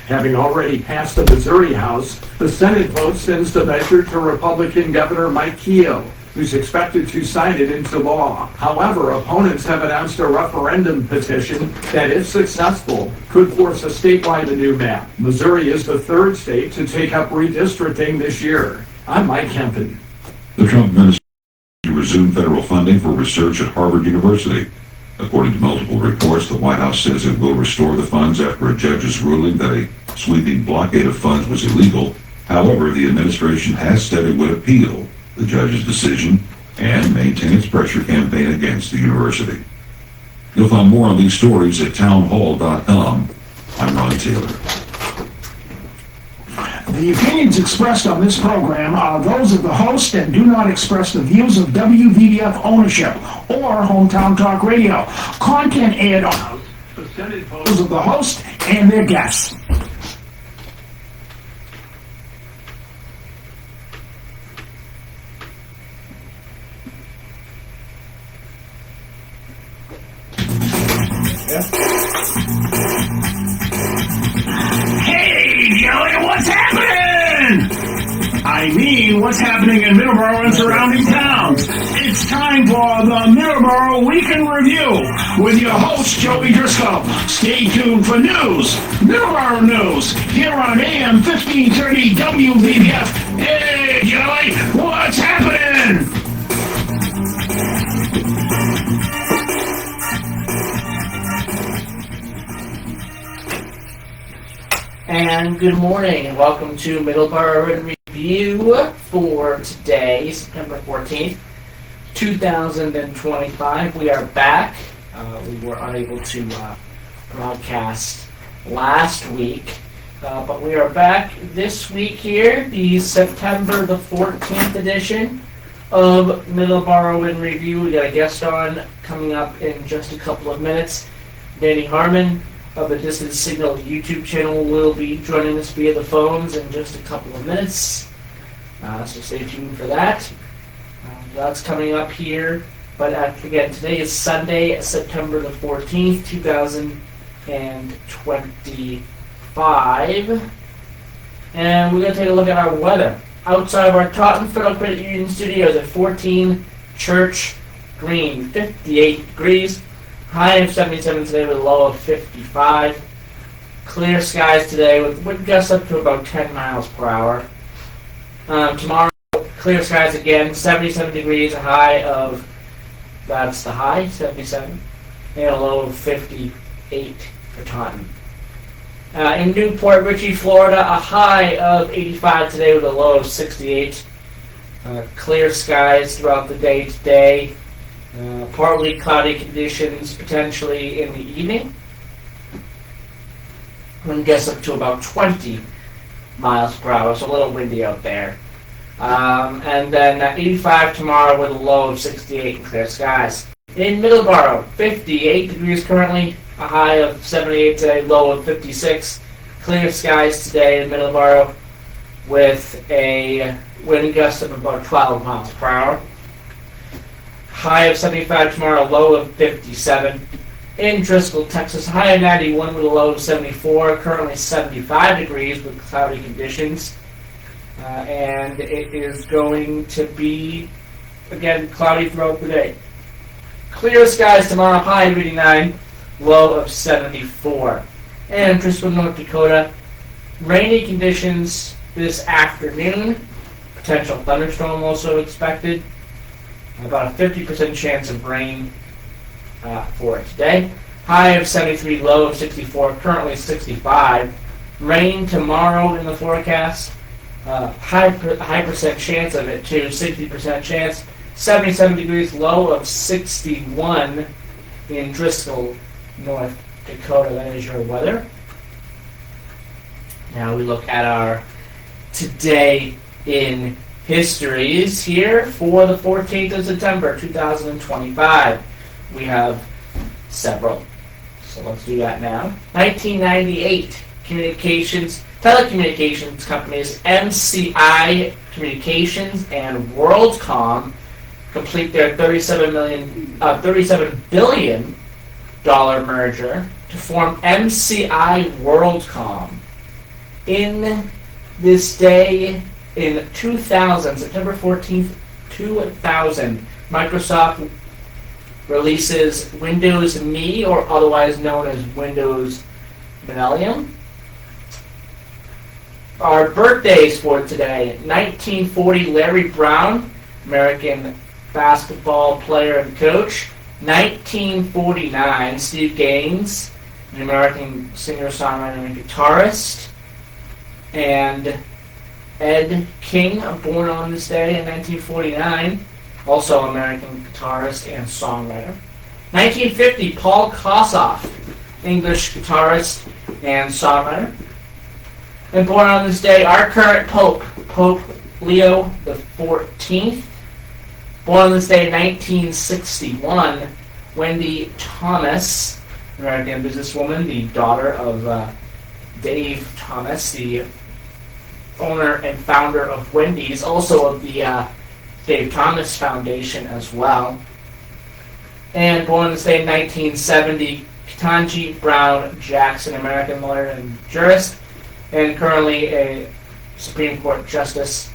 Having already passed the Missouri House, the Senate vote sends the measure to Republican Governor Mike Keogh, who's expected to sign it into law. However, opponents have announced a referendum petition that, if successful, could force a statewide anew map. Missouri is the third state to take up redistricting this year. I'm Mike Hempen. The Trump administration resumed federal funding for research at Harvard University. According to multiple reports, the White House says it will restore the funds after a judge's ruling that a sweeping blockade of funds was illegal. However, the administration has said it would appeal the judge's decision and maintain its pressure campaign against the university. You'll find more on these stories at townhall.com. I'm Ron Taylor. The opinions expressed on this program are those of the host and do not express the views of WVDF ownership or Hometown Talk Radio. Content aired on those of the host and their guests. Hey, Joey, what's happening? I mean, what's happening in Middleboro and surrounding towns? It's time for the Middleboro Weekend Review with your host, Joey Driscoll. Stay tuned for news, Middleboro news, here on AM 1530 WVDF. Hey, Joey, what's happening? And good morning, and welcome to Middleboro Review for today, September 14th, 2025. We are back. We were unable to broadcast last week, but we are back this week here, the September the 14th edition of Middleboro in Review. We got a guest on coming up in just a couple of minutes. Danny Harmon of the Distant Signal YouTube channel will be joining us via the phones in just a couple of minutes. So stay tuned for that. That's coming up here. But again, today is Sunday, September the 14th, 2025. And we're going to take a look at our weather. Outside of our Taunton Federal Credit Union studios at 14 Church Green, 58 degrees. High of 77 today with a low of 55. Clear skies today with wind gusts up to about 10 miles per hour. Tomorrow, clear skies again, 77 degrees, a high of, that's the high, 77, and a low of 58 for Taunton. In Newport Richey, Florida, a high of 85 today with a low of 68. Clear skies throughout the day today. Partly cloudy conditions potentially in the evening. Wind gusts up to about 20 miles per hour, so a little windy out there. And then 85 tomorrow with a low of 68 and clear skies. In Middleboro, 58 degrees currently, a high of 78 today, low of 56. Clear skies today in Middleboro with a wind gust of about 12 miles per hour. High of 75 tomorrow, low of 57. In Driscoll, Texas, high of 91 with a low of 74. Currently 75 degrees with cloudy conditions. And it is going to be, again, cloudy throughout the day. Clear skies tomorrow, high of 89, low of 74. And Driscoll, North Dakota, rainy conditions this afternoon. Potential thunderstorm also expected. About a 50% chance of rain for today. High of 73, low of 64, currently 65. Rain tomorrow in the forecast. High percent chance of it too, 60% chance. 77 degrees, low of 61 in Driscoll, North Dakota. That is your weather. Now we look at our today in histories here for the 14th of September 2025. We have several, so let's do that now. 1998, telecommunications companies MCI Communications and WorldCom complete their $37 billion merger to form MCI WorldCom. In this day, in 2000, September 14th, 2000, Microsoft releases Windows Me, or otherwise known as Windows Millennium. Our birthdays for today: 1940, Larry Brown, American basketball player and coach. 1949, Steve Gaines, an American singer, songwriter, and guitarist. And Ed King, born on this day in 1949, also American guitarist and songwriter. 1950, Paul Kossoff, English guitarist and songwriter. And born on this day, our current Pope, Pope Leo the 14th. Born on this day, 1961, Wendy Thomas, American businesswoman, the daughter of Dave Thomas, the owner and founder of Wendy's, also of the Dave Thomas Foundation as well. And born on this day, 1970, Ketanji Brown Jackson, American lawyer and jurist, and currently a Supreme Court Justice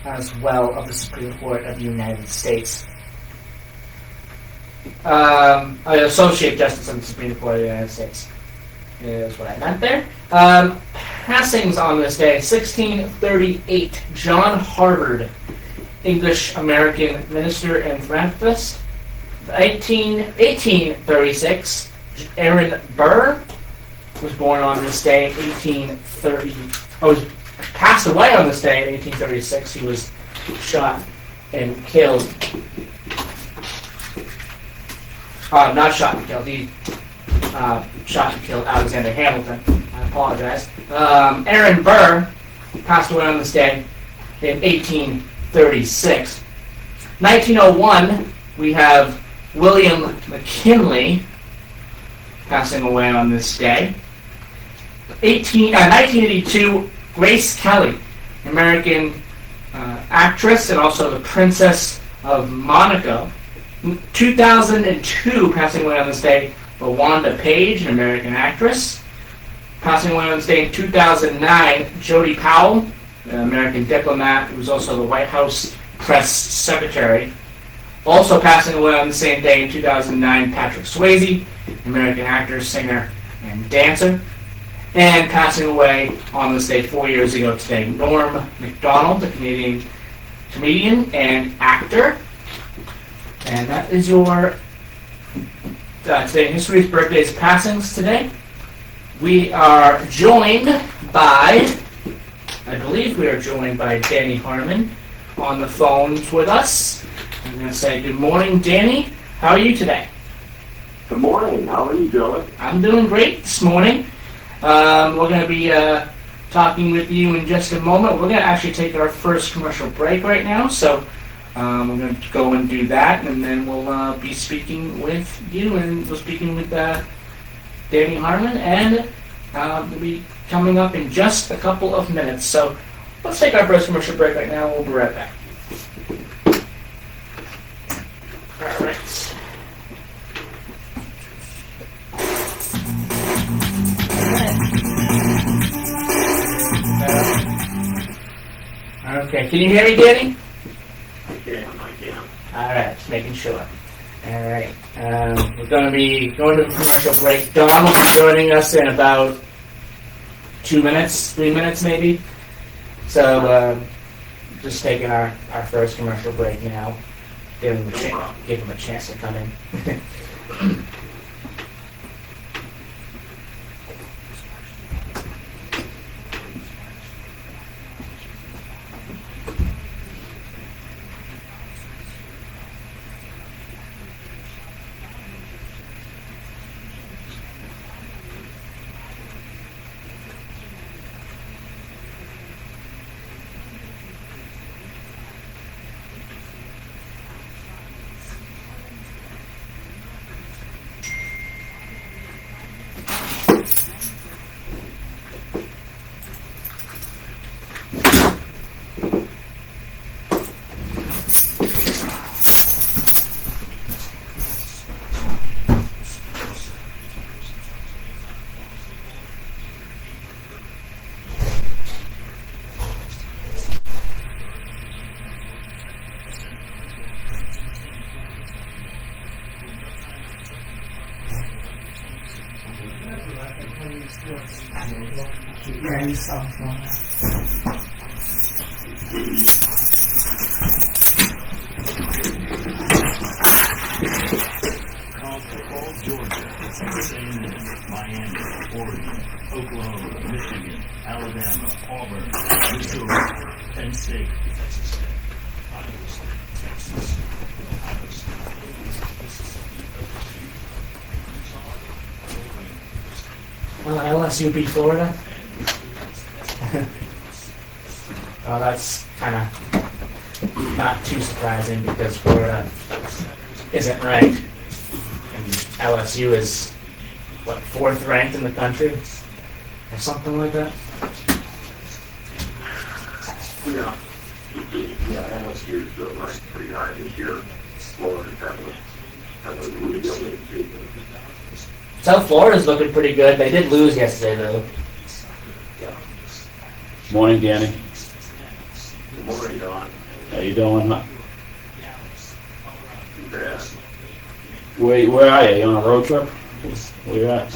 as well of the Supreme Court of the United States. An Associate Justice of the Supreme Court of the United States is what I meant there. Passings on this day: 1638, John Harvard, English-American minister and philanthropist. 1836, Aaron Burr was born on this day, 1830. Was passed away on this day in 1836. He was shot and killed. Not shot and killed. He shot and killed Alexander Hamilton. I apologize. Aaron Burr passed away on this day in 1836. 1901, we have William McKinley passing away on this day. 1982, Grace Kelly, American actress and also the Princess of Monaco. 2002, passing away on this day, Wanda Page, an American actress. Passing away on this day in 2009, Jody Powell, an American diplomat who was also the White House press secretary. Also passing away on the same day in 2009, Patrick Swayze, American actor, singer, and dancer. And passing away on this day 4 years ago today, Norm Macdonald, the Canadian comedian and actor. And that is your today in history's birthdays passings today. We are joined by, I believe we are joined by Danny Harmon on the phones with us. I'm going to say good morning, Danny. How are you today? Good morning. How are you doing? I'm doing great this morning. We're going to be talking with you in just a moment. We're going to actually take our first commercial break right now, so we're going to go and do that, and then we'll be speaking with you, and we're speaking with Danny Harmon, and we'll be coming up in just a couple of minutes. So let's take our first commercial break right now, and we'll be right back. All right. Okay, can you hear me, Danny? I can. All right, just making sure. All right, we're going to be going to a commercial break. Don will be joining us in about 2 minutes, 3 minutes maybe. So just taking our first commercial break now. Give him a chance to come in. Yeah, he's soft. Georgia, St. Miami, Oregon, Oklahoma, Michigan, Alabama, Auburn, Missouri, Penn State. LSU beat Florida. Well, that's kind of not too surprising because Florida isn't ranked. And LSU is, what, 4th ranked in the country? Or something like that? Yeah. Yeah, LSU's ranked pretty high this year. Florida's having a really good season. South Florida's looking pretty good. They did lose yesterday, though. Morning, Danny. Good morning, Don. How you doing? Yeah. Where are you? You on a road trip? Where you at?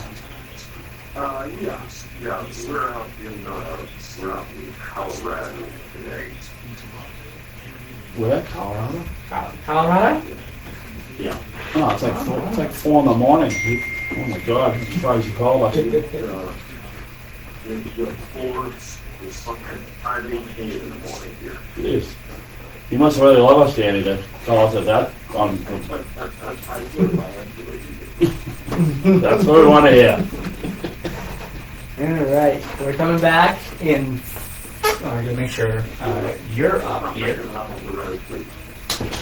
Yeah. We're out in Colorado today. Where? Colorado? Colorado? Yeah. Oh, it's like 4 in the morning. Oh my God! I'm surprised you called us. It's 4, it's fucking 5:18 in the morning here. Jeez. You must really love us, Danny, to call us at that. That's what we want to hear. All right. We're coming back in. To make sure you're up here.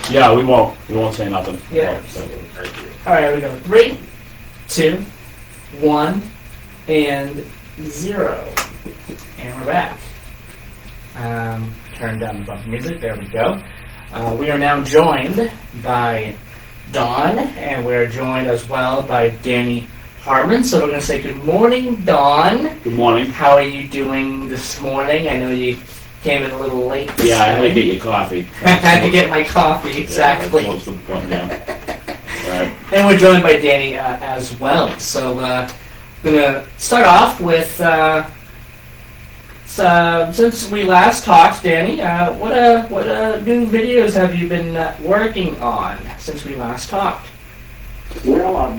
Yeah, we won't say nothing. Yeah. So, All right, we go 3, 2, 1, and 0. And we're back. Turn down the bump music. There we go. We are now joined by Dawn, and we're joined as well by Danny Harmon. So we're going to say good morning, Dawn. good morning. How are you doing this morning? I know you came in a little late. Yeah, I had to get your coffee. I had to get my coffee, exactly. Yeah, most of the point, yeah. Right. And we're joined by Danny as well. So I'm going to start off with, since we last talked, Danny, what new videos have you been working on since we last talked? Well, I'm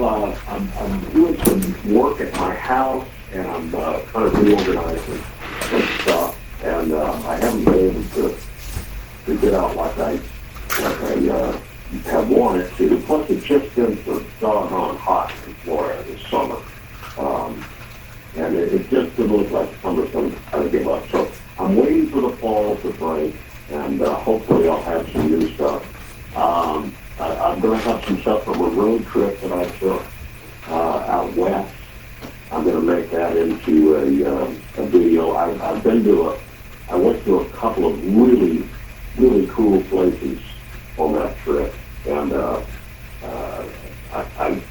doing some work at my house, and I'm kind of reorganizing some stuff, and I haven't been able to get out like I have wanted to. Plus, it's just been so doggone hot in Florida this summer, and it just didn't look like summer's going to give up. So I'm waiting for the fall to break, and hopefully I'll have some new stuff. I'm going to have some stuff from a road trip that I took out west. I'm going to make that into a video. I went to a couple of really, really cool places on that trip. And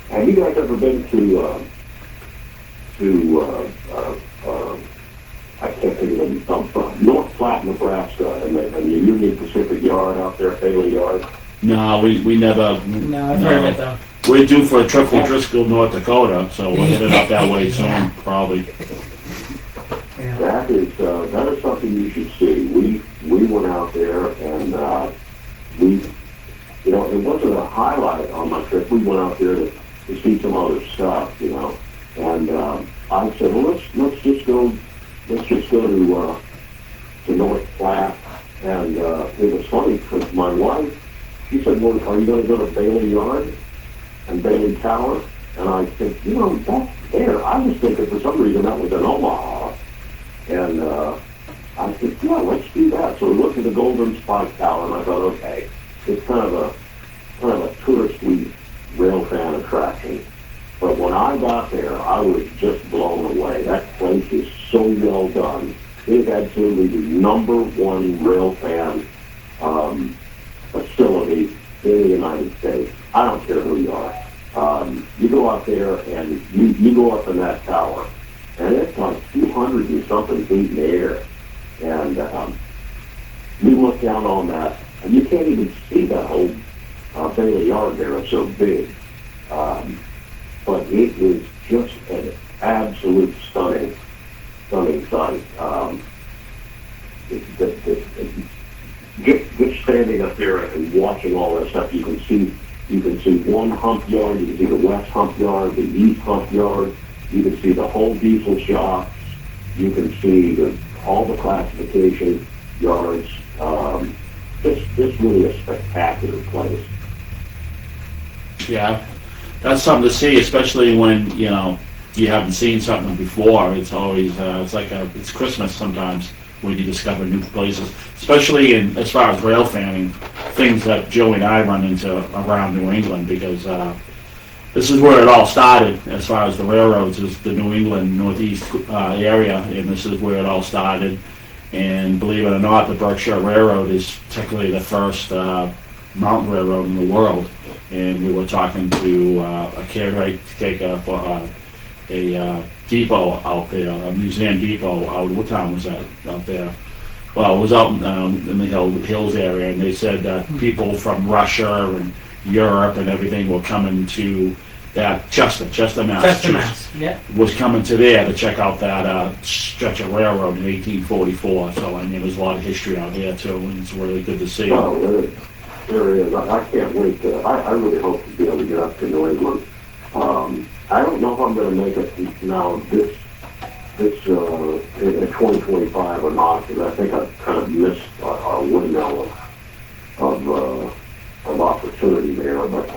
have you guys ever been to I can't think of them, from North Platte, Nebraska, and the Union Pacific Yard out there, Bailey Yard? No, we never. No, I've heard of it though. We're due for a trip to Driscoll, North Dakota, so we'll hit it up that way soon, probably. That is something you should see. We went out there and it wasn't a highlight on my trip. We went out there to see some other stuff, and I said, well, let's just go to North Platte, and it was funny because my wife, she said, well, are you going to go to Bailey Yard and Bailey Tower? And I said, that's there. I was thinking for some reason that was in Omaha. And I said, yeah, let's do that. So we looked at the Golden Spike Tower, and I thought, okay, it's kind of a touristy railfan attraction. But when I got there, I was just blown away. That place is so well done. It is absolutely the #1 railfan facility in the United States. I don't care who you are. You go out there and you go up in that tower, and it's like 200 and something feet in the air. And you look down on that, and you can't even see that whole Bailey Yard there. It's so big. But it is just absolute stunning sight. Just standing up there and watching all that stuff, you can see one hump yard, you can see the west hump yard, the east hump yard, you can see the whole diesel shop, you can see all the classification yards. Just really a spectacular place. Yeah, that's something to see, especially when, you know, you haven't seen something before. It's always, it's Christmas sometimes when you discover new places, especially as far as rail fanning, things that Joey and I run into around New England, because this is where it all started as far as the railroads, is the New England Northeast area, and this is where it all started. And believe it or not, the Berkshire Railroad is technically the first mountain railroad in the world. And we were talking to a caretaker for a depot out there, a museum depot out, what town was that out there? Well, it was out in the hills area, and they said that people from Russia and Europe and everything were coming to that Chester, Massachusetts, yeah. was coming to there to check out that stretch of railroad in 1844. So, I mean, there's a lot of history out here too, and it's really good to see. Well, there is. I can't wait I really hope to be able to get up to New England. I don't know if I'm going to make it now this in 2025 or not, because I think I've kind of missed our window of opportunity there. But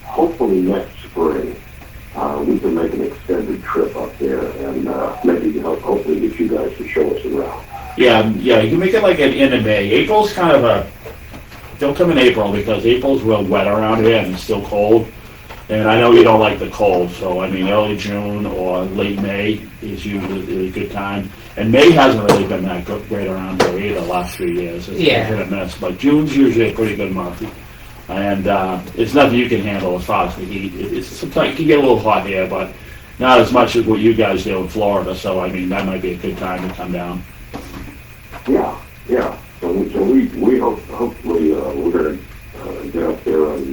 hopefully next spring we can make an extended trip up there and maybe hopefully get you guys to show us around. Yeah, you can make it like at the end of May. April's kind of don't come in April, because April's real wet around here and it's still cold. And I know you don't like the cold, so I mean early June or late May is usually a good time. And May hasn't really been that great around here either the last few years. It's Yeah. hit or miss, but June's usually a pretty good month. And it's nothing you can handle as far as the heat. It's sometimes it can get a little hot here, but not as much as what you guys do in Florida. So I mean that might be a good time to come down. Yeah. So we hopefully we're going to get up there and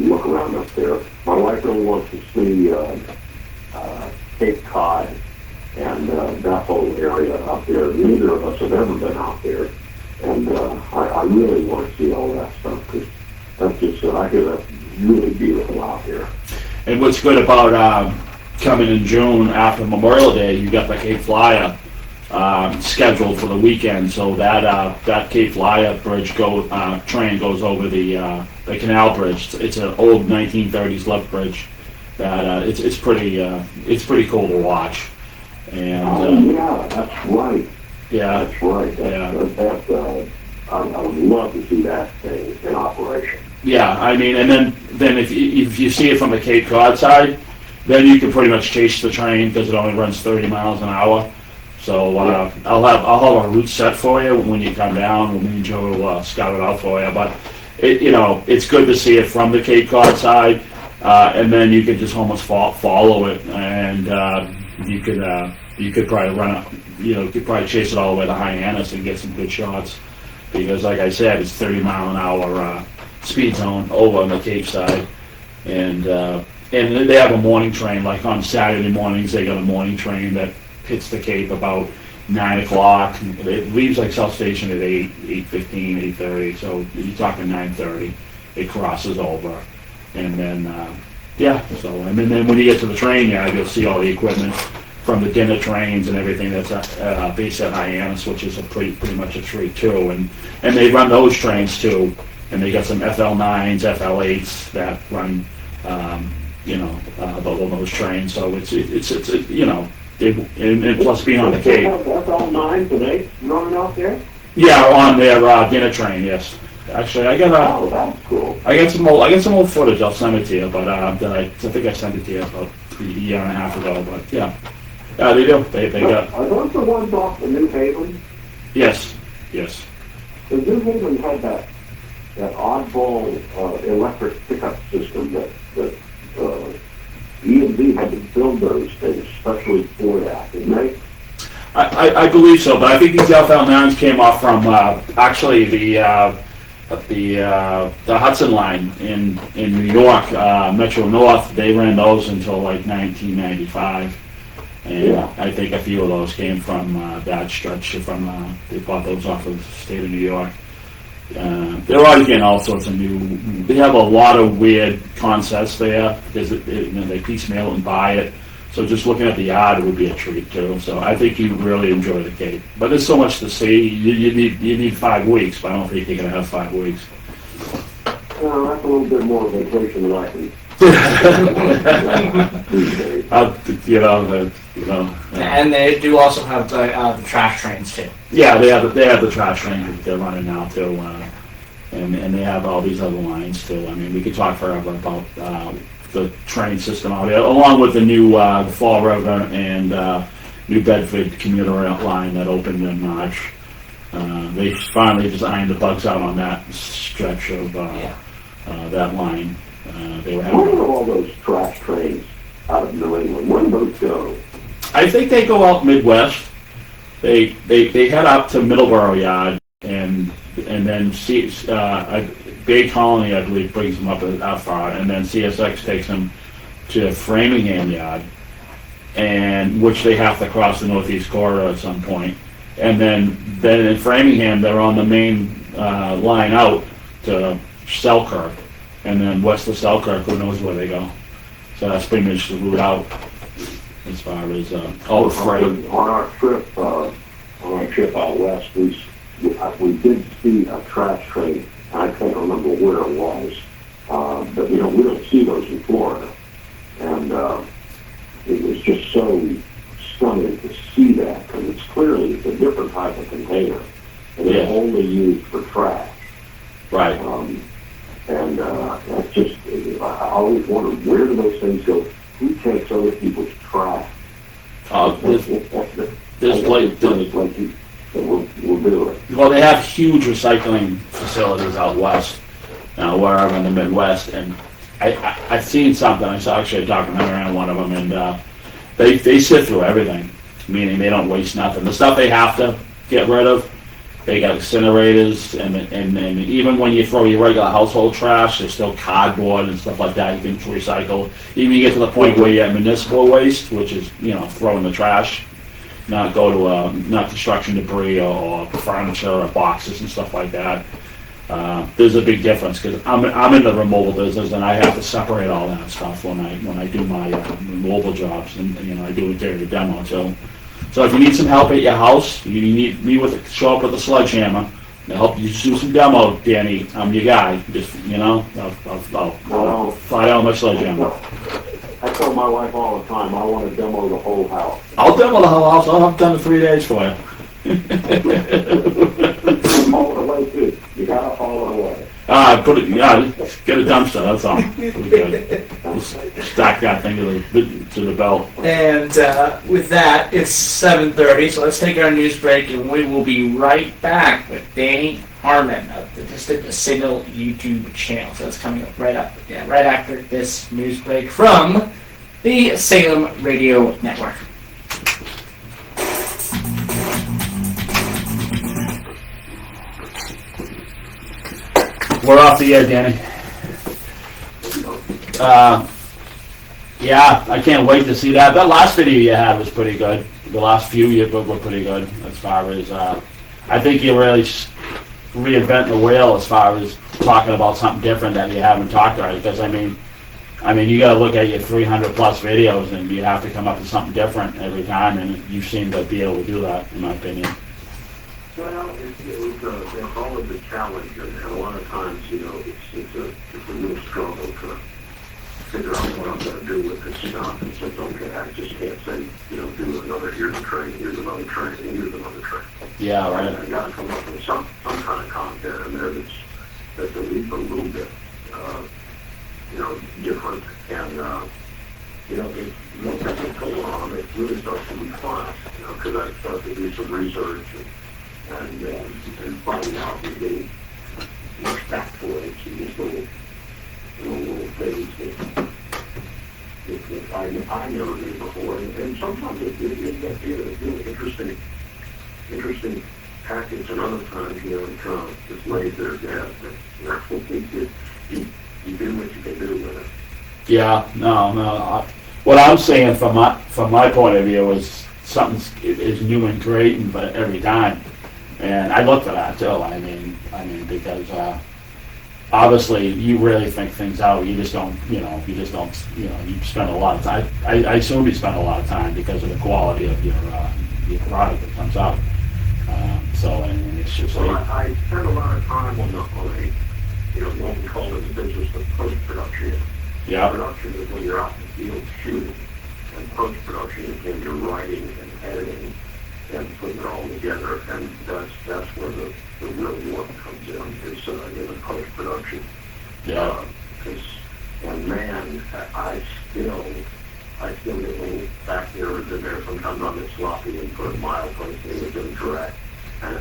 look around up there. My wife really wants to see Cape Cod and that whole area up there. Neither of us have ever been out there, and I really want to see all that stuff, because that's just I hear that's really beautiful out there. And what's good about coming in June after Memorial Day, you got the Cape Flyer scheduled for the weekend. So that Cape Flyer bridge train goes over the canal bridge. It's an old 1930s left bridge that it's pretty cool to watch. And yeah, that's right. Yeah, That's right. I would love to see that thing in operation. yeah. I mean, and then if you see it from the Cape Cod side, then you can pretty much chase the train, because it only runs 30 miles an hour. So I'll have a route set for you when you come down. Me and Joe will scout it out for you. But it's good to see it from the Cape Cod side, and then you could just almost follow it, and you could probably run up. You could probably chase it all the way to Hyannis and get some good shots, because like I said, it's 30-mile-an-hour speed zone over on the Cape side, and they have a morning train. Like on Saturday mornings, they got a morning train that hits the Cape about 9 o'clock. It leaves like South Station at 8:15, 8:30. So you're talking 9:30. It crosses over, and then So and then when you get to the train yard, you'll see all the equipment from the dinner trains and everything that's based at Hyannis, which is a pretty much a treat too. And they run those trains too, and they got some FL9s, FL8s that run those trains. So it's and plus being on the Cape. That's all 9 today running out there? Yeah, on their dinner train, yes. Actually, I got that's cool. I got some old footage. I'll send it to you, but I think I sent it to you about a year and a half ago. But yeah, they do. They got. Are those the ones off the New Haven? Yes. The New Haven had that oddball electric pickup system that E&B had to build those things especially for that, didn't they? I believe so, but I think these FL9s came off from actually the the Hudson line in New York, Metro North. They ran those until like 1995, and Yeah. I think a few of those came from that stretch from they bought those off of the state of New York. They're always getting all sorts of new. They have a lot of weird concepts there because they piecemeal and buy it. So just looking at the yard would be a treat too. So I think you really enjoy the Cape. But there's so much to see. You need 5 weeks, but I don't think you're gonna have 5 weeks. Well, that's a little bit more vacation than I can. And they do also have the trash trains too. Yeah, they have the trash train that they're running now too, and they have all these other lines too. I mean, we could talk forever about the train system out there, along with the new the Fall River and New Bedford commuter line that opened in March. They finally just ironed the bugs out on that stretch of that line. They were Where having. are all those trash trains out of New England? Where do those go? I think they go out Midwest. They head up to Middleboro Yard and then Bay Colony, I believe, brings them up that far, and then CSX takes them to Framingham Yard, and which they have to cross the Northeast Corridor at some point, and then in Framingham they're on the main line out to Selkirk, and then west of Selkirk, who knows where they go. So that's pretty much the route out as far as all the freight. On our trip out west, we did see a trash train. I can't remember where it was, but we don't see those in Florida, and it was just so stunning to see that because it's clearly a different type of container, and Yeah. it's only used for trash. Right. And that's just, I always wondered, where do those things go? Who takes other people's trash? There's like we'll do it. well, they have huge recycling facilities out west, where I'm in the Midwest, and I've seen something. I saw actually a documentary on one of them, and they sift through everything, meaning they don't waste nothing. The stuff they have to get rid of, they got incinerators, and even when you throw your regular household trash, there's still cardboard and stuff like that you can recycle. Even you get to the point where you have municipal waste, which is throw in the trash, not go to not construction debris or furniture or boxes and stuff like that. There's a big difference because I'm in the removal business and I have to separate all that stuff when I do my removal jobs, and I do interior demo too. So if you need some help at your house, you need me show up with a sledgehammer to help you do some demo, Danny. I'm your guy. Just I'll fly down my sledgehammer. I tell my wife all the time, I want to demo the whole house. I'll demo the whole house. I'll have done in 3 days for you. Haul it away too. You gotta haul it away. Get a dumpster. That's all. We're good. Stack that thing to the belt. And with that, it's 7:30, so let's take our news break, and we will be right back with Danny Harmon of the Signal YouTube channel. So that's coming up right after this news break from the Salem Radio Network. We're off the air, Danny. Yeah, I can't wait to see that. That last video you had was pretty good. The last few you were pretty good as far as I think you're really reinventing the wheel as far as talking about something different that you haven't talked about. Because I mean, you got to look at your 300 plus videos and you have to come up with something different every time, and you seem to be able to do that, in my opinion. Well, it's always a challenge, and a lot of times, it's a real struggle to figure out what I'm going to do with this stuff. It's like, okay, I just can't say, do another, here's a train, here's another train, and here's another train. Yeah, right. I got to come up with some kind of content in there that's at least a little bit, different, and, once I get going on, it really starts to be fun, because I start to do some research and finding out and getting much factoids and these little things that I never knew before. And sometimes it gets really interesting heck, it's another time, you know, just laid there dead. But, you know, you do what you can do with it. Yeah, no. What I'm saying from my point of view is something is new and great, but every time, and I look for that too. I mean, because obviously you really think things out. You just don't, you spend a lot of time. I assume you spend a lot of time because of the quality of your product that comes out. So I mean, it's just Well, like, I spend a lot of time on a, you know, what we call in the business of post-production. yeah, Production is when you're out in the field shooting, and post-production is when you're writing and editing and putting it all together, and that's where the real work comes in, is in the post-production. yeah, And man, I still get a little back there and there. Sometimes I'm a bit sloppy and put a milepost in it and direct, and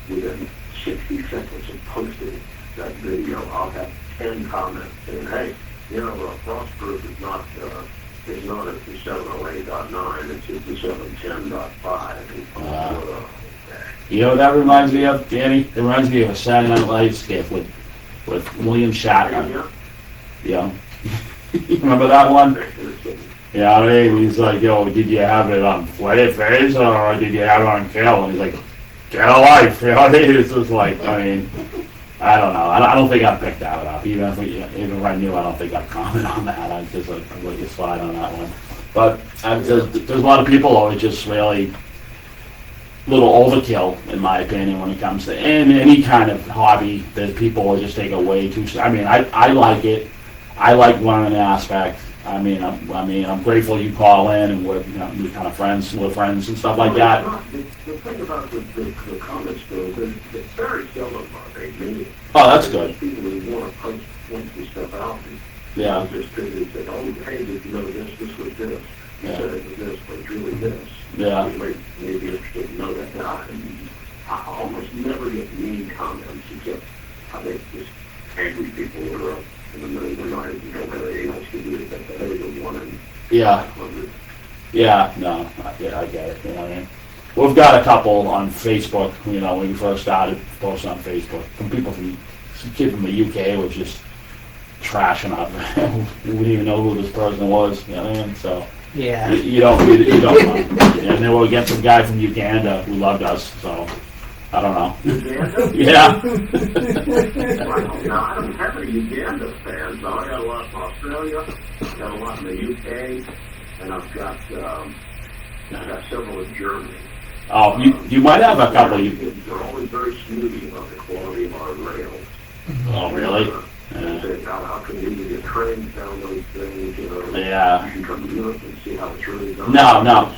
within 60 seconds of posting that video, I'll have 10 comments saying, hey, you know, Frostproof is not at the 708.9, it's at the 710.5. You know what that reminds me of, Danny? It reminds me of a Saturday Night Live skit with William Shatner. Yeah. You remember that one? Yeah, I mean, he's like, yo, did you have it on flat face or did you have it on kill? And he's like, get a life. You know what I mean? It's just like, I mean, I don't know. I don't think I'd pick that up. Even if I knew, I don't think I'd comment on that. I'd just like let you slide on that one. But there's a lot of people who are just really little overkill, in my opinion, when it comes to any kind of hobby that people just take it way too. I mean, I like it. I like learning aspect. I mean, I'm grateful you call in and we're kind of friends, we're friends and stuff like that. The thing about the comments, though, is it's very seldom they mean it. Oh, that's good. People who want to post the stuff out. Yeah. Just they say, oh, hey, did you know this was this? You Yeah. said it was this, but it's really this. Yeah. You may be interested to know that. Now, I almost never get mean comments, except I think just angry people who are up in the middle of the night and don't have anything else to do but they don't want to. Yeah. Yeah, no, yeah, I get it. You know what I mean? We've got a couple on Facebook. You know, when we first started posting on Facebook, some people from some kid from the UK was just trashing up. We didn't even know who this person was. You know what I mean? So Yeah. you don't know. And then we'll get some guy from Uganda who loved us. So I don't know. Yeah. Well, I don't have any Uganda fans. I got a lot from Australia, got a lot in the UK, and I've got several in Germany. Oh, you might have a couple. They're always very snooty about the quality of our rails. Oh, really? And say, how can you get trained down those things? You know, Yeah. you can come to Europe and see how it's really done. No.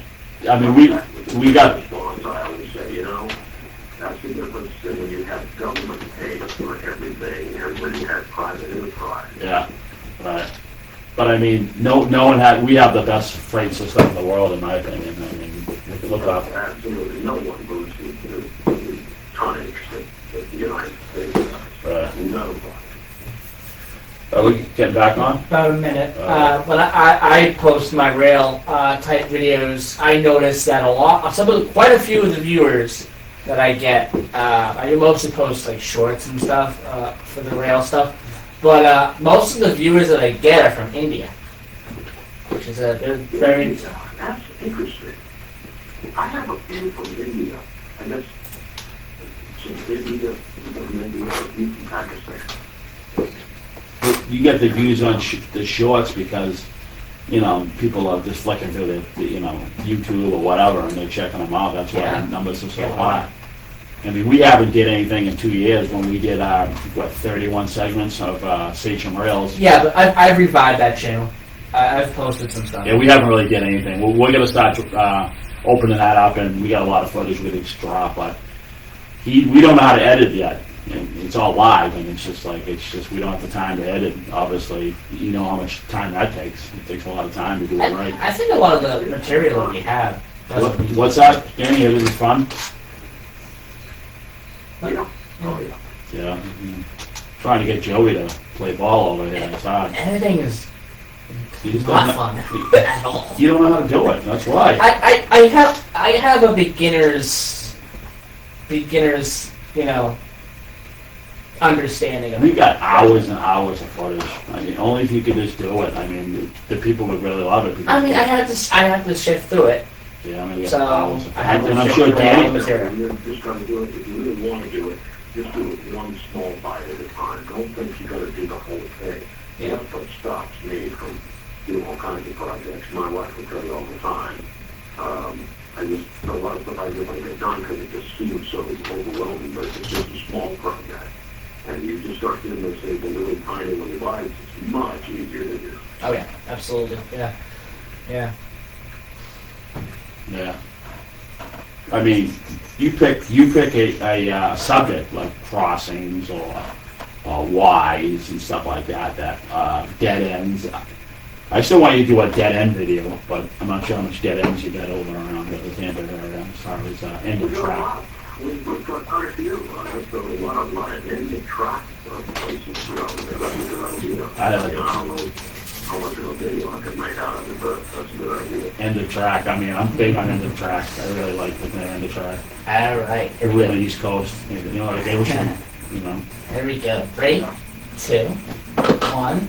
I mean, we got. Response, I always say, you know, that's the difference in when you have government pay for everything and when you have private enterprise. Yeah, right. But I mean, no one had. We have the best freight system in the world, in my opinion. I mean, look it up. Absolutely, no one moves the tonnage that the United States does. Right. Nobody. Are we getting back on? About a minute. When I post my rail type videos, I notice that quite a few of the viewers that I get, I mostly post like shorts and stuff for the rail stuff, but most of the viewers that I get are from India, which is they're very. That's interesting. I have a few from India, and that's India, from Pakistan. You get the views on the shorts because, people are just flicking through the YouTube or whatever, and they're checking them out. That's why the numbers are so high. I mean, we haven't did anything in 2 years when we did 31 segments of Sachem Rails. Yeah, but I've revived that channel. I've posted some stuff. Yeah, we haven't really did anything. We're going to start opening that up, and we got a lot of footage with extra, but we don't know how to edit yet. And it's all live, and it's just we don't have the time to edit. Obviously, you know how much time that takes. It takes a lot of time to do it right. I think a lot of the material that we have. What's that, Danny? It was fun. Yeah. Oh, yeah. Yeah. Trying to get Joey to play ball over here. It's hard. Editing is You just not don't fun at all. You don't know how to do it. That's why. I have a beginner's beginner's, understanding of We it. got hours and hours of footage. I mean, only if you could just do it. I mean, the people would really love it. I mean, I have to shift through it. Yeah, I mean, we got So, hours of I have to and I'm shift sure through all the Danny, material. You're just going to do it, if you really want to do it, just do it one small bite at a time. Don't think you got to do the whole thing. Yeah. That's what stops me from doing all kinds of projects. My wife will tell you all the time. I just, a lot of stuff I do when get done because it just seems so overwhelming, but it's just a small project. And you just start doing those things in really tiny little bites, it's much easier to do. Oh yeah, absolutely. Yeah. yeah. I mean, you pick a subject like crossings or Ys and stuff like that, dead ends. I still want you to do a dead end video, but I'm not sure how much dead ends you got over around the Tampa area as far as end of track. We've got quite a few. I've got a lot of ending track places throughout the I have don't know how much of a video I can make out of it, but that's a good idea. end of track. I mean, I'm big on end of track. I really like looking at end of track. All right. Here we We're on go. the East Coast, like ocean, Here we go. 3, 2, 1,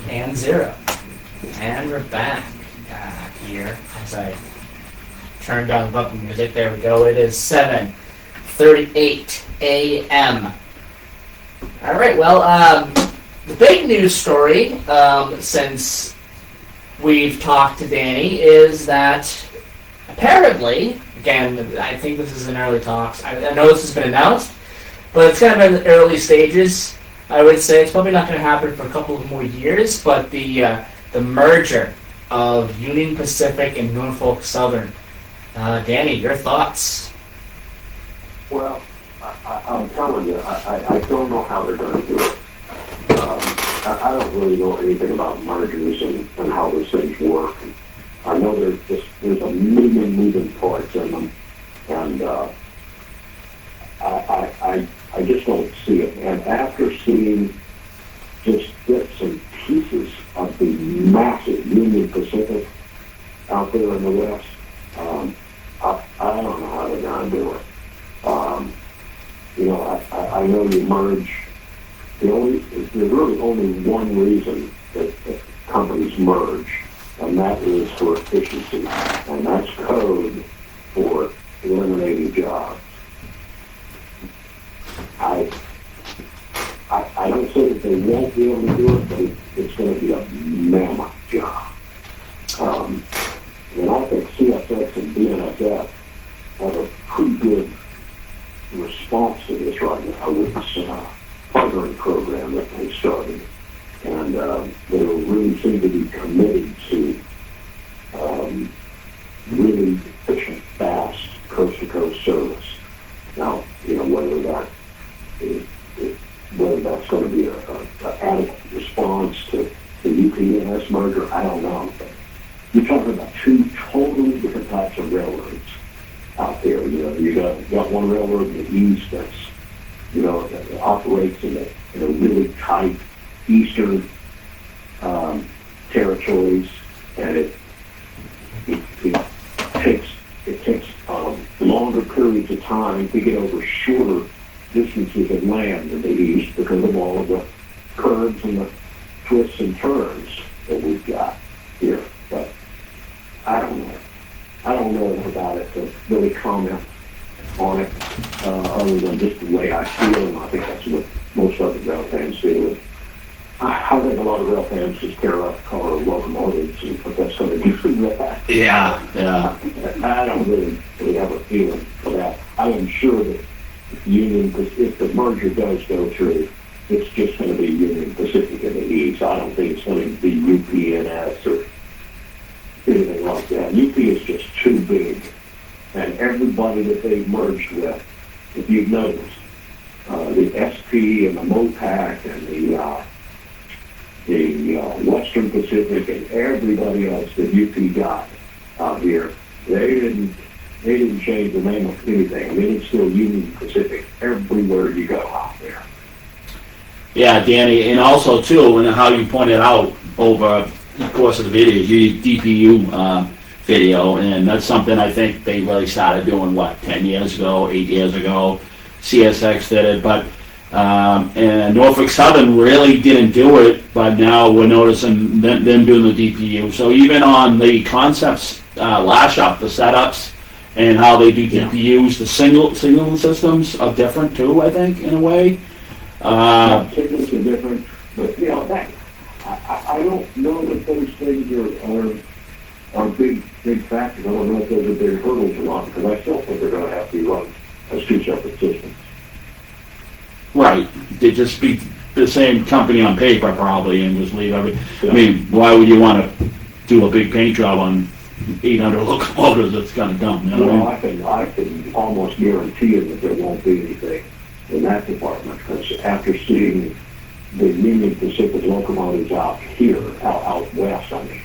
and 0. And we're back here as I turned on bumper music. There we go. It is 7:38 a.m. All right. Well, the big news story since we've talked to Danny is that apparently, again, I think this is in early talks. I know this has been announced, but it's kind of in the early stages. I would say it's probably not going to happen for a couple of more years, but the merger of Union Pacific and Norfolk Southern. Danny, your thoughts? Well, I'm telling you, I don't know how they're going to do it. I don't really know anything about mergers and how those things work. I know there's a million moving parts in them, and I just don't see it. And after seeing just bits and pieces of the massive Union Pacific out there in the West, I don't know how they're going to do it. I know you merge. There's really only one reason that companies merge, and that is for efficiency, and that's code for eliminating jobs. I don't say that they won't be able to do it, but it's going to be a mammoth job. And I think CSX and BNSF have a pretty good response to this right now with this partnering program that they started. And they really seem to be committed to really efficient, fast, coast-to-coast service. Now, whether that's going to be an adequate response to the UP-NS merger, I don't know. But you're talking about two totally different types of railroads out there. You got one railroad in the east that's, that operates in a really tight eastern territories, and it takes longer periods of time to get over shorter distances of land in the east because of all of the curves and the twists and turns that we've got here. But I don't know enough about it to really comment on it, other than just the way I feel, and I think that's what most other rail fans do. I think a lot of rail fans just care about the color of locomotives and what that's going to do for that. Yeah. I don't really have a feeling for that. I am sure that if the merger does go through, it's just going to be Union Pacific in the east. I don't think it's going to be UP-NS or anything like that. UP is just too big, and everybody that they've merged with, if you've noticed, the SP and the MOPAC and the Western Pacific and everybody else that UP got out here, they didn't change the name of anything. I mean, it's still Union Pacific everywhere you go out there. Yeah, Danny, and also too, and how you pointed out over the course of the video, you DPU video, and that's something I think they really started doing, 10 years ago, 8 years ago. CSX did it, but and Norfolk Southern really didn't do it, but now we're noticing them doing the DPU. So even on the concepts lash up, the setups, and how they do DPUs, the single systems are different too, I think, in a way. Signals are different, but I don't know that those things are big factors. I don't know if those are big hurdles or not, because I still think they're going to have to run as two separate systems. Right, they just be the same company on paper probably, and just leave everything. I mean, why would you want to do a big paint job on 800 locomotives? That's kind of dumb. You know what I mean? I can almost guarantee you that there won't be anything in that department, because after seeing the Union Pacific locomotives out here, out west, I mean,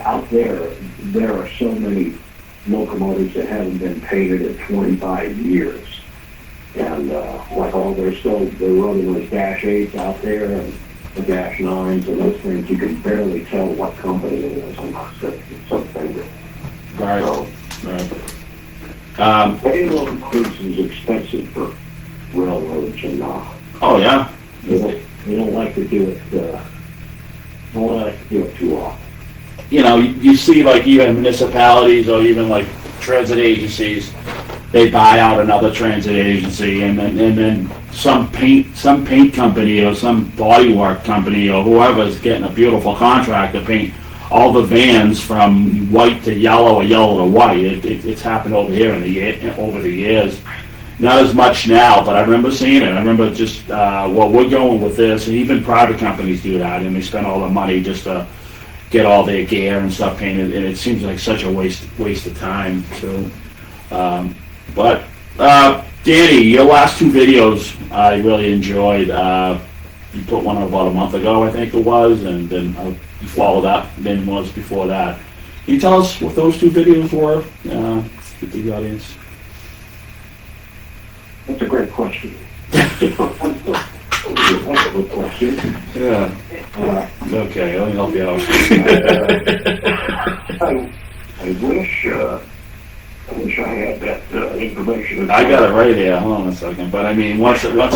out there are so many locomotives that haven't been painted in 25 years. And they're running with Dash 8s out there and the Dash 9s, and those things you can barely tell what company it is unless it's something. Right. So, Right. paying locomotives is expensive for railroads, and Oh yeah. they don't like to do it. Don't like to do it too often. You know, you see like even municipalities or even like transit agencies, they buy out another transit agency, and then some paint company or some bodywork company or whoever is getting a beautiful contract to paint all the vans from white to yellow or yellow to white. It's happened over here over the years. Not as much now, but I remember seeing it. I remember just we're going with this, and even private companies do that, and they spend all the money just to get all their gear and stuff painted, and it seems like such a waste of time. So, but Danny, your last two videos I really enjoyed. You put one out about a month ago, I think it was, and then you followed up. Then was before that. Can you tell us what those two videos were with the audience? That's a great question. That's a good question. Yeah. Okay, let me help you out. I wish I had that information. I got it right here. Hold on a second. But I mean, once Think of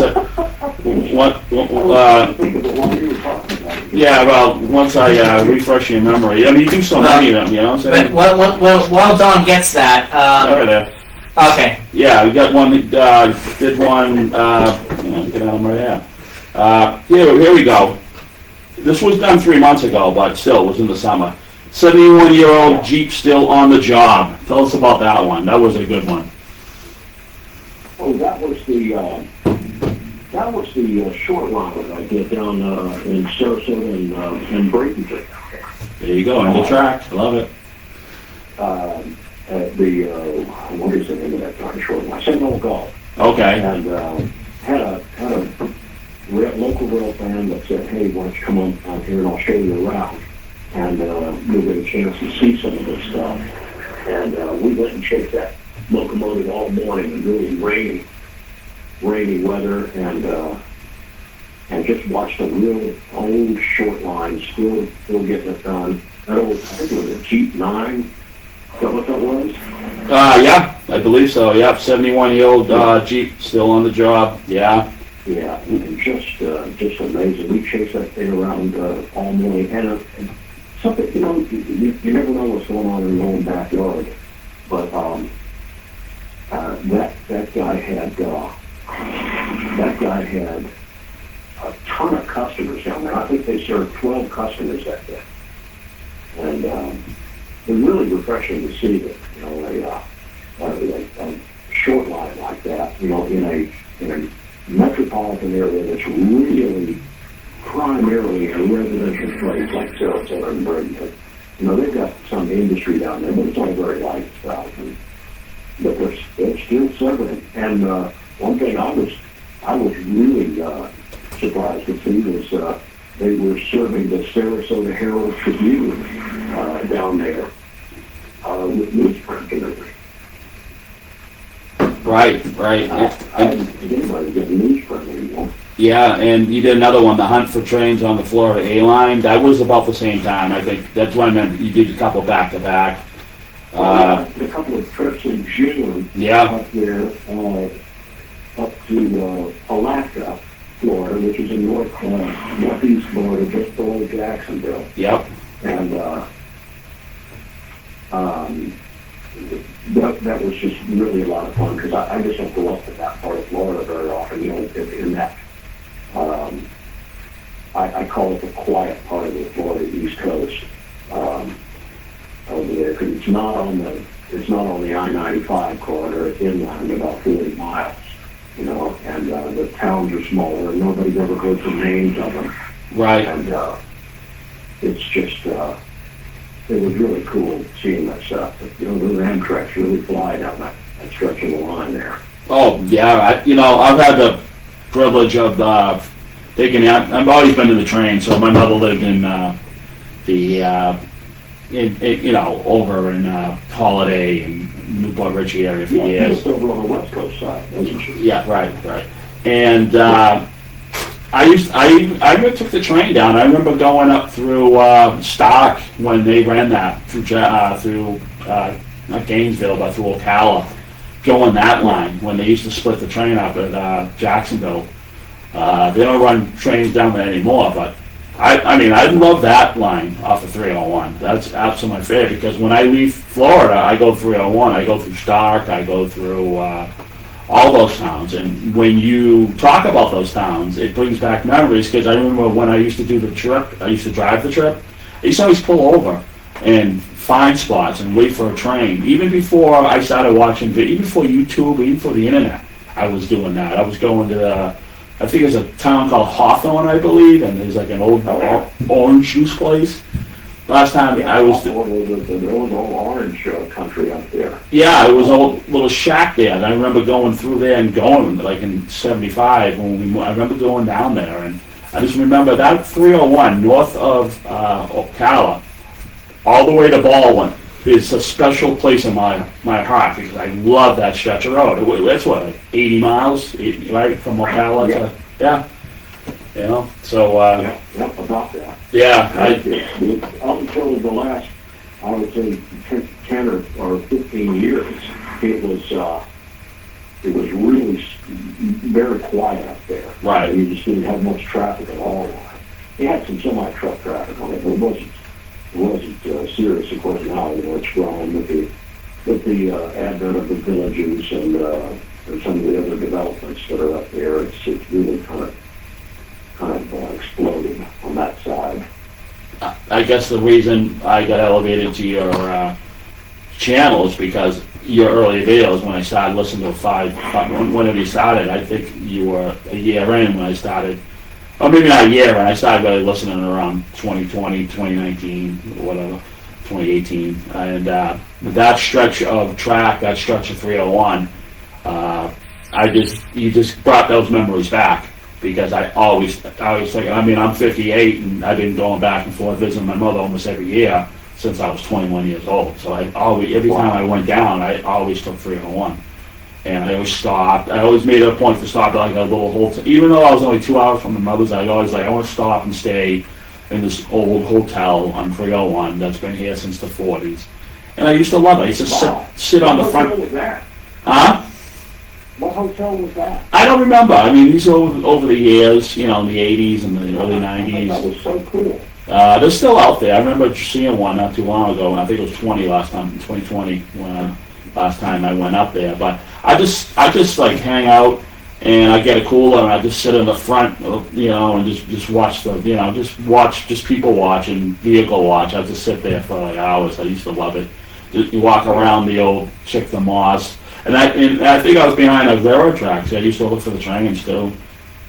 the one you were talking about. yeah, well, once I refresh your memory, I mean, you do so many of them, you know what I'm saying? Well, Don gets that. Over there. Okay. Yeah, we got one, did one, get out of my hair. Here we go. This was done 3 months ago, but still, it was in the summer. 71-year-old Jeep still on the job. Tell us about that one. That was a good one. Oh, that was the short line that I did down in Sarasota and Bradenton. There you go, on the track. I love it. What is the name of that darn short line? Seminole Golf. Okay. And had a local rail fan that said, "Hey, why don't you come on out here and I'll show you around." And you'll get a chance to see some of this stuff. And we went and chased that locomotive all morning in really rainy weather, and just watched a real old short line still getting it done. That old, I think it was a Jeep 9. Is that what that was? Yeah, I believe so. Yep, 71-year-old Jeep still on the job. Yeah. Yeah, and just amazing. We chased that thing around all morning, and something, you never know what's going on in your own backyard. But that guy had a ton of customers down there. I think they served 12 customers that day, and it was really refreshing to see that, a short line like that, in a metropolitan area that's really primarily a residential place like Sarasota and Bradenton. They've got some industry down there, but it's all very light stuff. But they're still serving. And one thing I was really surprised to see was they were serving the Sarasota Herald Tribune down there with newsprint and everything. Right. I didn't think anybody get newsprint anymore. Yeah, and you did another one, the Hunt for Trains on the Florida A-Line. That was about the same time. I think that's what I meant. You did a couple back-to-back. A couple of trips in June Yeah, up there, up to Alaska, Florida, which is in northeast Florida, just below Jacksonville. yep. And that was just really a lot of fun because I just don't go up to that part of Florida very often. You know, in that I call it the quiet part of the Florida East Coast over there because it's not on the I-95 corridor. It's inland about 40 miles. You know, and the towns are smaller. And nobody's ever heard the names of them. Right. And it's just, it was really cool seeing that stuff. But, you know, the Amtrak's really fly down that stretch of the line there. Oh, yeah. I've had the privilege of taking out. I've always been in the train, so my mother lived in over in Holiday and Newport Richie area for years. Just over on the West Coast side, wasn't she? Yeah, right. And I took the train down. I remember going up through Stark when they ran that through not Gainesville, but through Ocala, going that line when they used to split the train up at Jacksonville. They don't run trains down there anymore, but I love that line off of 301. That's absolutely my favorite because when I leave Florida, I go 301. I go through Stark. I go through all those towns. And when you talk about those towns, it brings back memories because I remember when I used to do the trip, I used to drive the trip, I used to always pull over and find spots and wait for a train. Even before I started watching video, even before YouTube, even before the internet, I was doing that. I was going to I think there's a town called Hawthorne, I believe, and there's like an old orange juice place. Last time I was... There was all orange country up there. Yeah, it was a little shack there, and I remember going through there and going, like in 75, I remember going down there, and I just remember that 301 north of Ocala, all the way to Baldwin, is a special place in my heart, because I love that stretch of road. That's what, like 80 miles, right, from Ocala to... Yeah. You know, so... Yeah, about that. Yeah. Up until the last, I would say, 10 or 15 years, it was really very quiet up there. Right. You just didn't have much traffic at all. You had some semi-truck traffic on it, but it wasn't serious. Of course, now it's grown with the advent of the villages and some of the other developments that are up there. It's really kind of exploded on that side. I guess the reason I got elevated to your channel is because your early videos, when I started listening to whenever you started, I think you were a year in when I started, or maybe not a year, when I started really listening around 2020, 2019, or whatever, 2018. And that stretch of track, that stretch of 301, you just brought those memories back. Because I always think, I'm 58 and I've been going back and forth visiting my mother almost every year since I was 21 years old. So every time I went down, I always took 301. And I always stopped. I always made it a point to stop at like a little hotel. Even though I was only 2 hours from my mother's, I always I want to stop and stay in this old hotel on 301 that's been here since the 40s. And I used to love it. I used to sit on the front. What hotel was that? Huh? What hotel was that? I don't remember. I mean, these are over the years, in the 80s and the early 90s. That was so cool. They're still out there. I remember seeing one not too long ago, and I think it was 2020 when last time I went up there. But I just like hang out, and I get a cooler, and I just sit in the front, and just watch just people watch and vehicle watch. I just sit there for like hours. I used to love it. You walk around the old Chick the Moss. And I think I was behind the railroad tracks. I used to look for the trains too,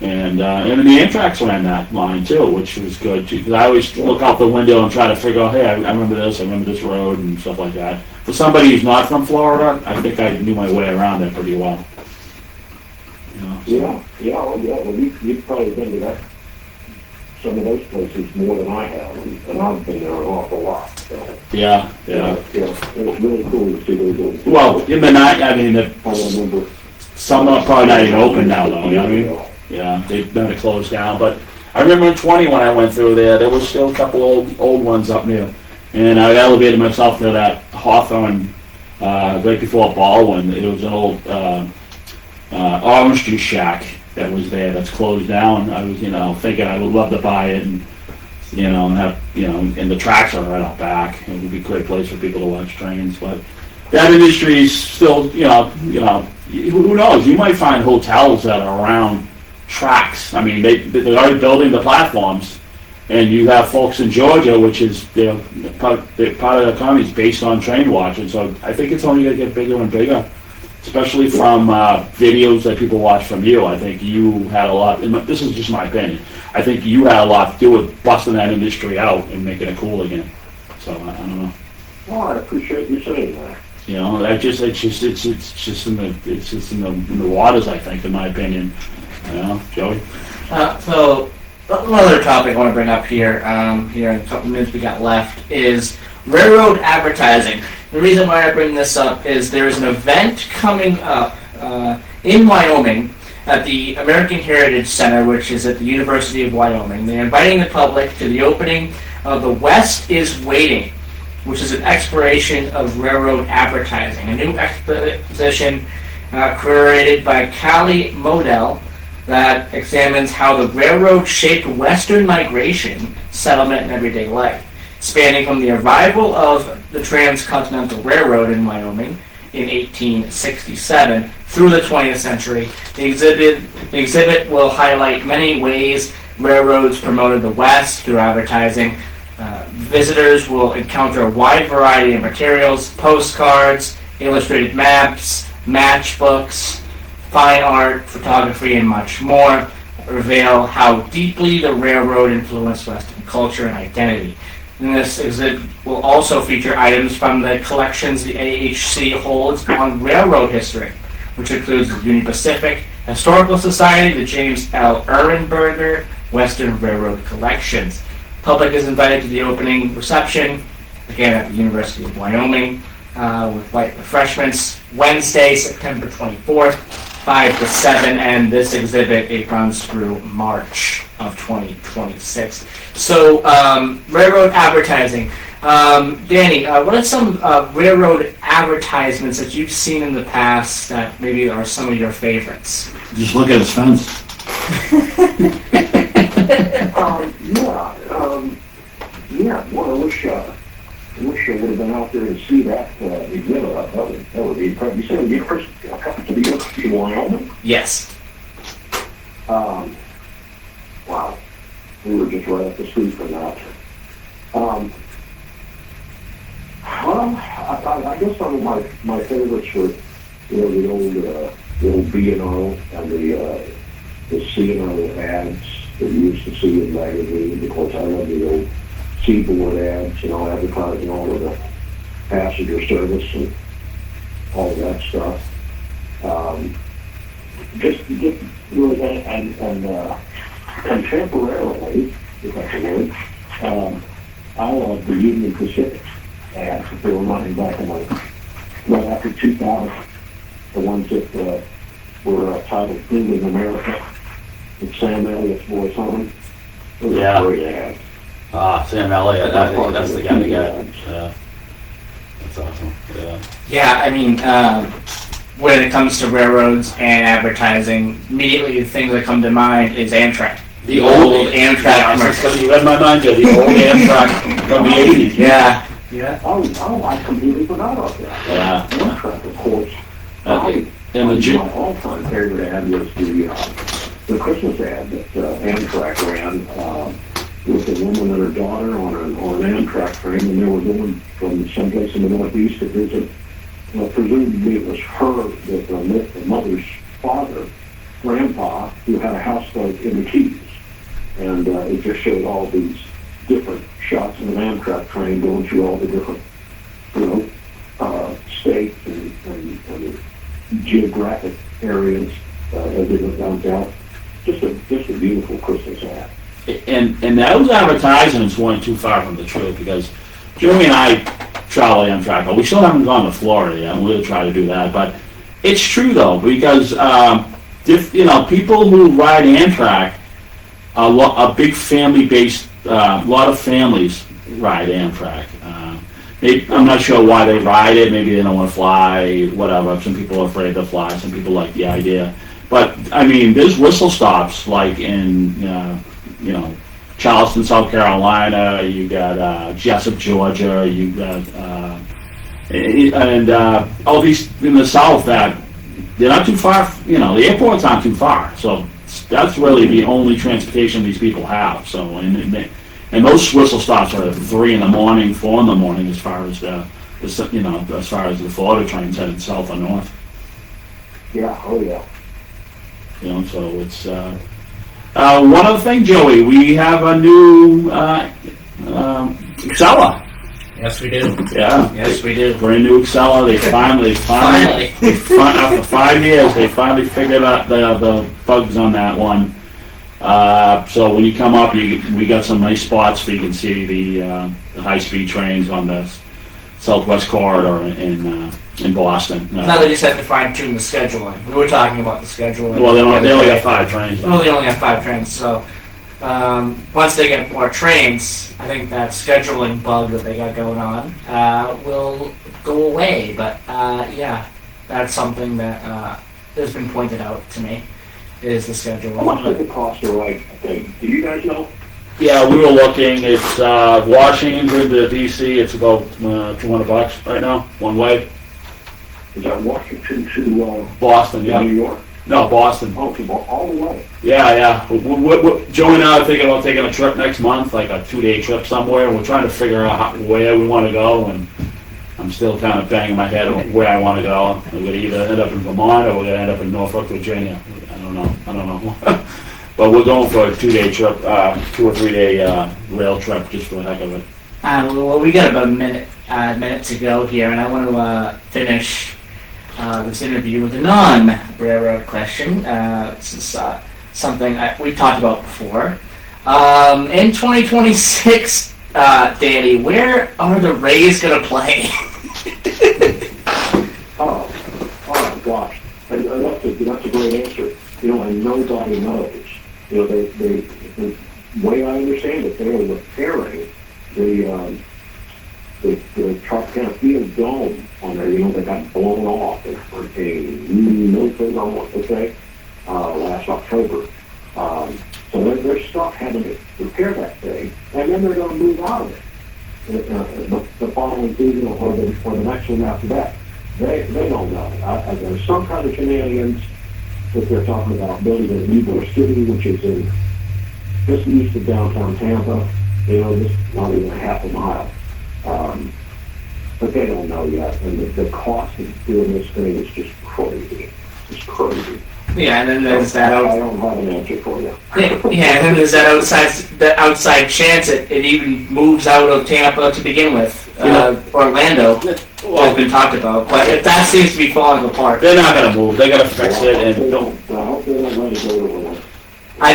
and the Amtrak's ran that line too, which was good too. Because I always look out the window and try to figure out, hey, I remember this road and stuff like that. For somebody who's not from Florida, I think I knew my way around there pretty well. Yeah. Well, you've probably been to some of those places more than I have, and I've been there an awful lot. So. Yeah. It was really cool to see those. Well, in the night, I remember. some are probably not even open now, though. You know what I mean? Yeah, they've been closed down, but I remember in 20 when I went through there was still a couple old ones up there. And I elevated myself to that Hawthorne, right before Baldwin. It was an old, orange juice shack that was there that's closed down. I was, thinking I would love to buy it and, and have, and the tracks are right out back. It would be a great place for people to watch trains, but that industry is still, who knows? You might find hotels that are around tracks. I mean, they're already building the platforms, and you have folks in Georgia, which is part of the economy is based on train watching. So I think it's only going to get bigger and bigger, especially from videos that people watch from you. I think you had a lot. And this is just my opinion. I think you had a lot to do with busting that industry out and making it cool again. So I don't know. Well, I appreciate you saying that. It's just in the waters. I think, in my opinion. Joey. So another topic I want to bring up here, here in a couple minutes we got left, is railroad advertising. The reason why I bring this up is there's an event coming up in Wyoming at the American Heritage Center, which is at the University of Wyoming. They're inviting the public to the opening of The West is Waiting, which is an exploration of railroad advertising. A new exposition curated by Callie Modell that examines how the railroad shaped Western migration, settlement, and everyday life. Spanning from the arrival of the Transcontinental Railroad in Wyoming in 1867 through the 20th century, the exhibit will highlight many ways railroads promoted the West through advertising. Visitors will encounter a wide variety of materials: postcards, illustrated maps, matchbooks, fine art, photography, and much more, reveal how deeply the railroad influenced Western culture and identity. And this exhibit will also feature items from the collections the AHC holds on railroad history, which includes the Union Pacific Historical Society, the James L. Ehrenberger Western Railroad Collections. Public is invited to the opening reception, again at the University of Wyoming, with light refreshments, Wednesday, September 24th, 5 to 7, and this exhibit, it runs through March of 2026. So, railroad advertising. Danny, what are some railroad advertisements that you've seen in the past that maybe are some of your favorites? Just look at his fence. Well, I wish I would have been out there to see that exhibit. That would be incredible. You said the University to the University of Wyoming? Yes. Wow. We were just right up the street from that. Well, I guess some of my favorites were, the old B&O and the C&O ads that you used to see in magazines. Of course, I love the old Seaboard ads, advertising all of the passenger service and all of that stuff. Just really, and contemporarily, if that's a word, I love the Union Pacific ads that they were running back in right after 2000. The ones that were titled "England America" with Sam Elliott's voice on them. Those Yeah. were great ads. Sam Elliott, I think that's the guy to get. Yeah. That's awesome. Yeah. Yeah, I mean, when it comes to railroads and advertising, immediately the thing that come to mind is Amtrak. The old Amtrak commercial. You read my mind, Joe. The old Amtrak from the 80s. Yeah. Yeah. Oh, I completely forgot about that. Yeah. Amtrak, of course. And the My all-time favorite ad was the Christmas ad that Amtrak ran with a woman and her daughter on an Amtrak train, and they were going from someplace in the Northeast to visit. Presumably it was her, the mother's father, grandpa, who had a houseboat in the Keys. And it just showed all these different shots of an Amtrak train going through all the different, states and geographic areas as they went down south. Just a beautiful Christmas ad. And those advertisements weren't too far from the truth, because Joey and I travel Amtrak, but we still haven't gone to Florida yet, and we'll try to do that. But it's true, though, because people who ride Amtrak, a big family-based, a lot of families ride Amtrak. I'm not sure why they ride it. Maybe they don't want to fly, whatever. Some people are afraid to fly. Some people like the idea. But, I mean, there's whistle stops, like in, Charleston, South Carolina. You got Jessup, Georgia. You got, and all these in the South that they're not too far, the airport's not too far. So that's really the only transportation these people have. So, and those whistle stops are at 3 in the morning, 4 in the morning, as far as as far as the Florida trains headed south or north. Yeah, oh yeah. So it's one other thing, Joey. We have a new Excella. Yes, we do. Yeah. Yes, we do. Brand new Excella. They finally, after 5 years, they finally figured out the bugs on that one. So when you come up, we got some nice spots where you can see the high-speed trains on the Southwest Corridor in Boston. Now they just have to fine-tune the scheduling. We were talking about the scheduling. Well, they only got 5 trains. Well, they only have 5 trains, so once they get more trains, I think that scheduling bug that they got going on will go away. But yeah, that's something that has been pointed out to me, is the scheduling. How much does it cost to ride a thing? Do you guys know? Yeah, we were looking. It's Washington to DC. It's about $200 right now, one way. Is that Washington to Boston, yeah. New York? No, Boston. Oh, all the way. Yeah. Joey and I are thinking about taking a trip next month, like a 2-day trip somewhere. We're trying to figure out where we want to go, and I'm still kind of banging my head on where I want to go. We're going to either end up in Vermont or we're going to end up in Norfolk, Virginia. I don't know. But we're going for a 2-day trip, 2 or 3 day rail trip, just for the heck of it. Well, we got about a minute to go here, and I want to finish this interview with a non-railroad question. This is something we talked about before. In 2026, Danny, where are the Rays going to play? Oh gosh, that's a great answer. And nobody knows. The way I understand it, they are repairing the Tropicana Field dome on there. That got blown off in Hurricane Milton, I want to say, last October. So they're stuck having to repair that thing, and then they're going to move out of it the following season or the next one after that. They don't know. There's some kind of shenanigans that they're talking about building a middleboro city, which is just east of downtown Tampa. Just not even half a mile. But they don't know yet, and the cost of doing this thing is just crazy. It's crazy. Yeah, and then there's that. I don't have an answer for you. Yeah, and then there's that outside chance it even moves out of Tampa to begin with. Orlando has been talked about, but if that seems to be falling apart. They're not going to move. They're going to fix it. And I hope they don't let it go to Orlando. I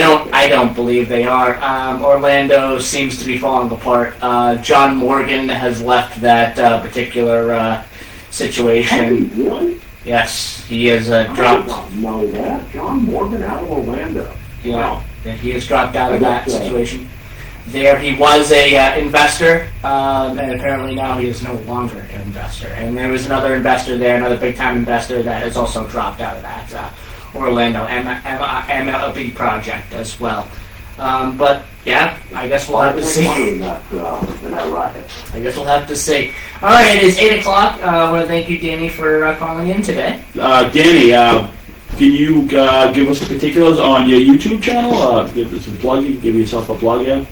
don't believe they are. Orlando seems to be falling apart. John Morgan has left that particular situation. Really? Yes, he has dropped. I did not know that. John Morgan out of Orlando. Yeah, he has dropped out of that situation. There, he was a investor, and apparently now he is no longer an investor. And there was another investor there, another big-time investor that has also dropped out of that Orlando MLB project as well. But yeah, I guess we'll have to see. I guess we'll have to see. All right, it is 8 o'clock. I want to thank you, Danny, for calling in today. Danny, can you give us the particulars on your YouTube channel? Give us a plug. Give yourself a plug in.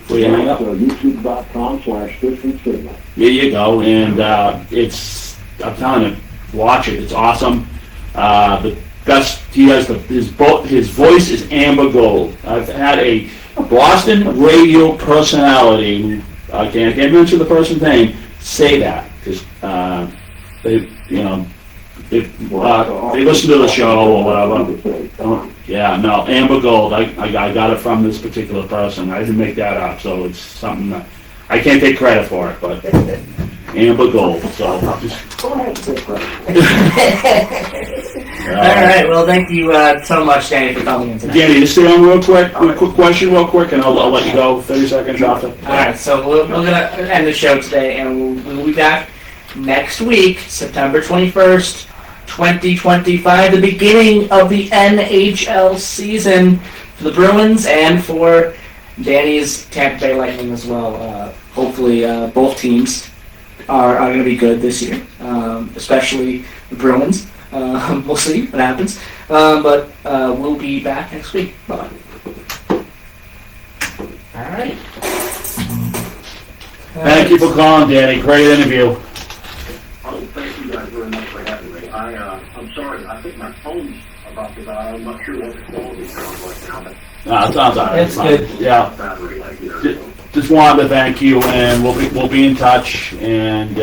YouTube.com/distancesignal. There you go, and I'm telling you, watch it. It's awesome. The best. He has his voice is amber gold. I've had a Boston radio personality who I can't mention the person's name say that because they listen to the show or whatever. Yeah, no, amber gold. I got it from this particular person. I didn't make that up, so it's something that I can't take credit for it, but amber gold. So just Go ahead and take credit. All right. Well, thank you so much, Danny, for coming in tonight. Danny, just stay on real quick. Quick question, real quick, and I'll let you go. 30 seconds after. All right. So we're gonna end the show today, and we'll be back next week, September 21st, 2025, the beginning of the NHL season for the Bruins and for Danny's Tampa Bay Lightning as well. Hopefully, both teams are going to be good this year, especially the Bruins. We'll see what happens. But we'll be back next week. Bye-bye. All right. Thank you for calling, Danny. Great interview. Oh, thank you guys very much for having me. I'm sorry, I think my phone's about to die. I'm not sure what the quality sounds like now, but No, it sounds all right. It's good. Yeah. battery like here. Just wanted to thank you, and we'll be in touch. And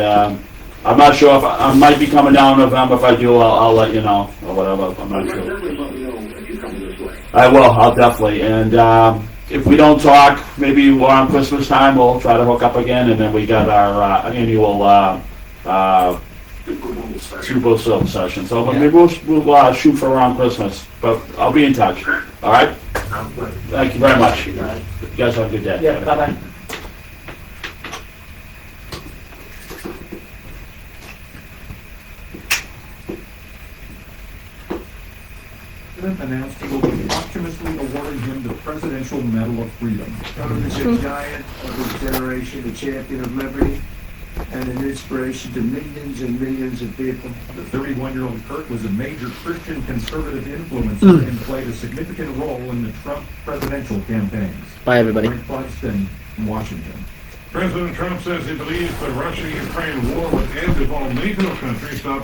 I'm not sure if I might be coming down in November. If I do, I'll let you know or whatever. I'm not sure. Definitely let me know if you come this way. I will. I'll definitely. And if we don't talk, maybe around Christmas time, we'll try to hook up again. And then we got our annual Super Bowl session. So maybe we'll shoot for around Christmas. But I'll be in touch. All right. Thank you very much. You guys have a good day. Yeah. Bye-bye. Announced he will be posthumously awarding him the Presidential Medal of Freedom. Kurt is a giant of his generation, a champion of liberty, and an inspiration to millions and millions of people. The 31-year-old Kurt was a major Christian conservative influencer and played a significant role in the Trump presidential campaigns. Bye, everybody. Frank Buxton, Washington. President Trump says he believes the Russia-Ukraine war would end if all NATO countries stop